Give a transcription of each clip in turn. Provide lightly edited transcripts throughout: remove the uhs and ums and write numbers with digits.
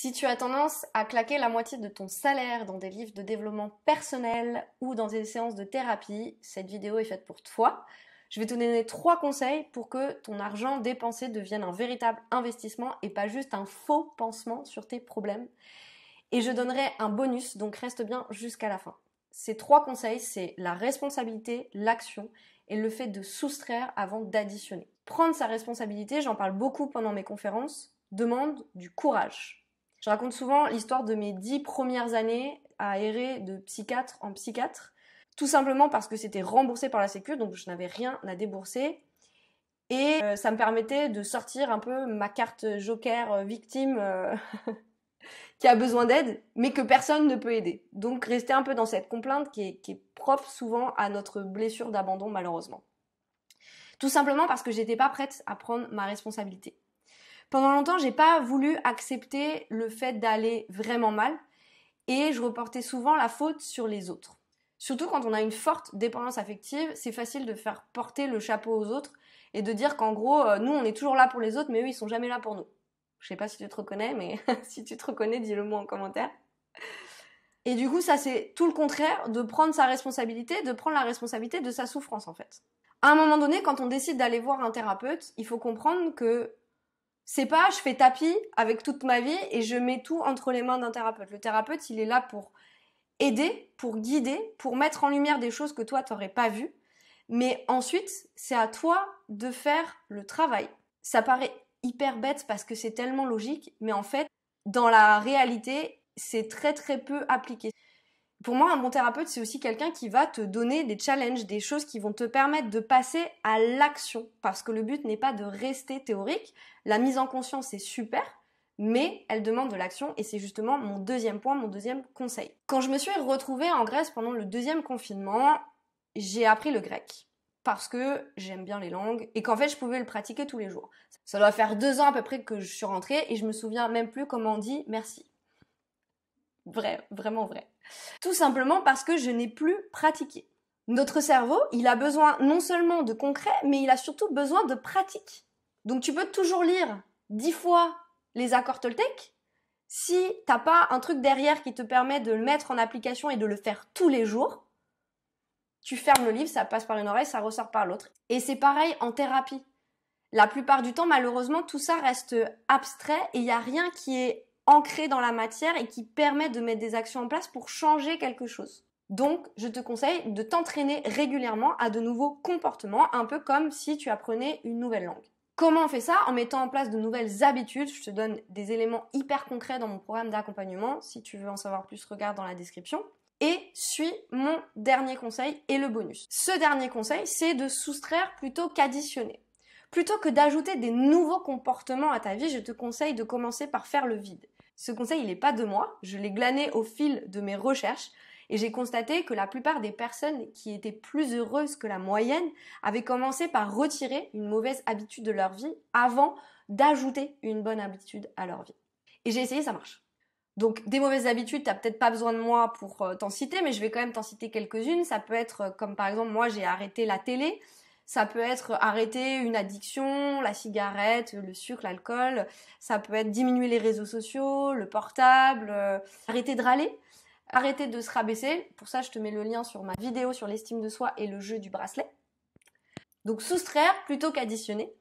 Si tu as tendance à claquer la moitié de ton salaire dans des livres de développement personnel ou dans des séances de thérapie, cette vidéo est faite pour toi. Je vais te donner 3 conseils pour que ton argent dépensé devienne un véritable investissement et pas juste un faux pansement sur tes problèmes. Et je donnerai un bonus, donc reste bien jusqu'à la fin. Ces 3 conseils, c'est la responsabilité, l'action et le fait de soustraire avant d'additionner. Prendre sa responsabilité, j'en parle beaucoup pendant mes conférences, demande du courage. Je raconte souvent l'histoire de mes 10 premières années à errer de psychiatre en psychiatre, tout simplement parce que c'était remboursé par la Sécu, donc je n'avais rien à débourser. Et ça me permettait de sortir un peu ma carte joker victime qui a besoin d'aide, mais que personne ne peut aider. Donc rester un peu dans cette complainte qui est propre souvent à notre blessure d'abandon malheureusement. Tout simplement parce que j'étais pas prête à prendre ma responsabilité. Pendant longtemps, j'ai pas voulu accepter le fait d'aller vraiment mal et je reportais souvent la faute sur les autres. Surtout quand on a une forte dépendance affective, c'est facile de faire porter le chapeau aux autres et de dire qu'en gros, nous on est toujours là pour les autres, mais eux ils sont jamais là pour nous. Je sais pas si tu te reconnais, mais si tu te reconnais, dis-le moi en commentaire. Et du coup, ça c'est tout le contraire de prendre sa responsabilité, de prendre la responsabilité de sa souffrance en fait. À un moment donné, quand on décide d'aller voir un thérapeute, il faut comprendre que c'est pas je fais tapis avec toute ma vie et je mets tout entre les mains d'un thérapeute. Le thérapeute, il est là pour aider, pour guider, pour mettre en lumière des choses que toi t'aurais pas vues. Mais ensuite, c'est à toi de faire le travail. Ça paraît hyper bête parce que c'est tellement logique, mais en fait, dans la réalité, c'est très très peu appliqué. Pour moi, un bon thérapeute, c'est aussi quelqu'un qui va te donner des challenges, des choses qui vont te permettre de passer à l'action. Parce que le but n'est pas de rester théorique. La mise en conscience, c'est super, mais elle demande de l'action et c'est justement mon deuxième point, mon deuxième conseil. Quand je me suis retrouvée en Grèce pendant le 2e confinement, j'ai appris le grec. Parce que j'aime bien les langues et qu'en fait, je pouvais le pratiquer tous les jours. Ça doit faire 2 ans à peu près que je suis rentrée et je me souviens même plus comment on dit merci. Vrai, vraiment vrai. Tout simplement parce que je n'ai plus pratiqué. Notre cerveau, il a besoin non seulement de concret, mais il a surtout besoin de pratique. Donc tu peux toujours lire 10 fois les accords Toltec. Si t'as pas un truc derrière qui te permet de le mettre en application et de le faire tous les jours, tu fermes le livre, ça passe par une oreille, ça ressort par l'autre. Et c'est pareil en thérapie. La plupart du temps, malheureusement, tout ça reste abstrait et il n'y a rien qui est ancré dans la matière et qui permet de mettre des actions en place pour changer quelque chose. Donc, je te conseille de t'entraîner régulièrement à de nouveaux comportements, un peu comme si tu apprenais une nouvelle langue. Comment on fait ça? En mettant en place de nouvelles habitudes. Je te donne des éléments hyper concrets dans mon programme d'accompagnement. Si tu veux en savoir plus, regarde dans la description. Et suis mon dernier conseil et le bonus. Ce dernier conseil, c'est de soustraire plutôt qu'additionner. Plutôt que d'ajouter des nouveaux comportements à ta vie, je te conseille de commencer par faire le vide. Ce conseil, il n'est pas de moi, je l'ai glané au fil de mes recherches et j'ai constaté que la plupart des personnes qui étaient plus heureuses que la moyenne avaient commencé par retirer une mauvaise habitude de leur vie avant d'ajouter une bonne habitude à leur vie. Et j'ai essayé, ça marche. Donc des mauvaises habitudes, t'as peut-être pas besoin de moi pour t'en citer, mais je vais quand même t'en citer quelques-unes. Ça peut être comme par exemple, moi j'ai arrêté la télé. Ça peut être arrêter une addiction, la cigarette, le sucre, l'alcool. Ça peut être diminuer les réseaux sociaux, le portable, arrêter de râler, arrêter de se rabaisser. Pour ça, je te mets le lien sur ma vidéo sur l'estime de soi et le jeu du bracelet. Donc soustraire plutôt qu'additionner.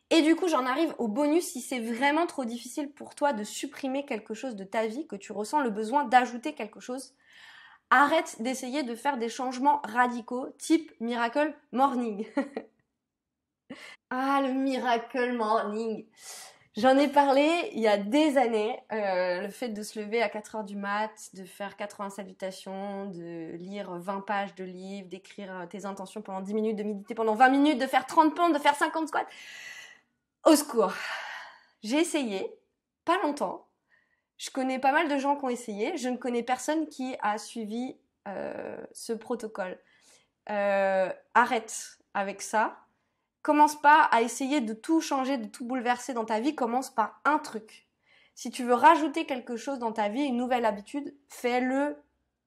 Et du coup, j'en arrive au bonus si c'est vraiment trop difficile pour toi de supprimer quelque chose de ta vie, que tu ressens le besoin d'ajouter quelque chose. Arrête d'essayer de faire des changements radicaux, type Miracle Morning. Ah, le Miracle Morning. J'en ai parlé il y a des années. Le fait de se lever à 4h du mat, de faire 80 salutations, de lire 20 pages de livres, d'écrire tes intentions pendant 10 minutes, de méditer pendant 20 minutes, de faire 30 pompes, de faire 50 squats. Au secours. J'ai essayé, pas longtemps. Je connais pas mal de gens qui ont essayé. Je ne connais personne qui a suivi ce protocole. Arrête avec ça. Commence pas à essayer de tout changer, de tout bouleverser dans ta vie. Commence par un truc. Si tu veux rajouter quelque chose dans ta vie, une nouvelle habitude, fais-le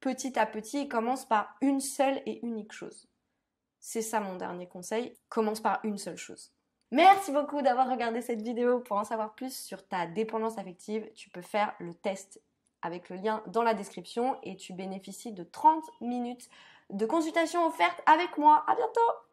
petit à petit et commence par une seule et unique chose. C'est ça mon dernier conseil. Commence par une seule chose. Merci beaucoup d'avoir regardé cette vidéo. Pour en savoir plus sur ta dépendance affective, tu peux faire le test avec le lien dans la description et tu bénéficies de 30 minutes de consultation offerte avec moi. À bientôt!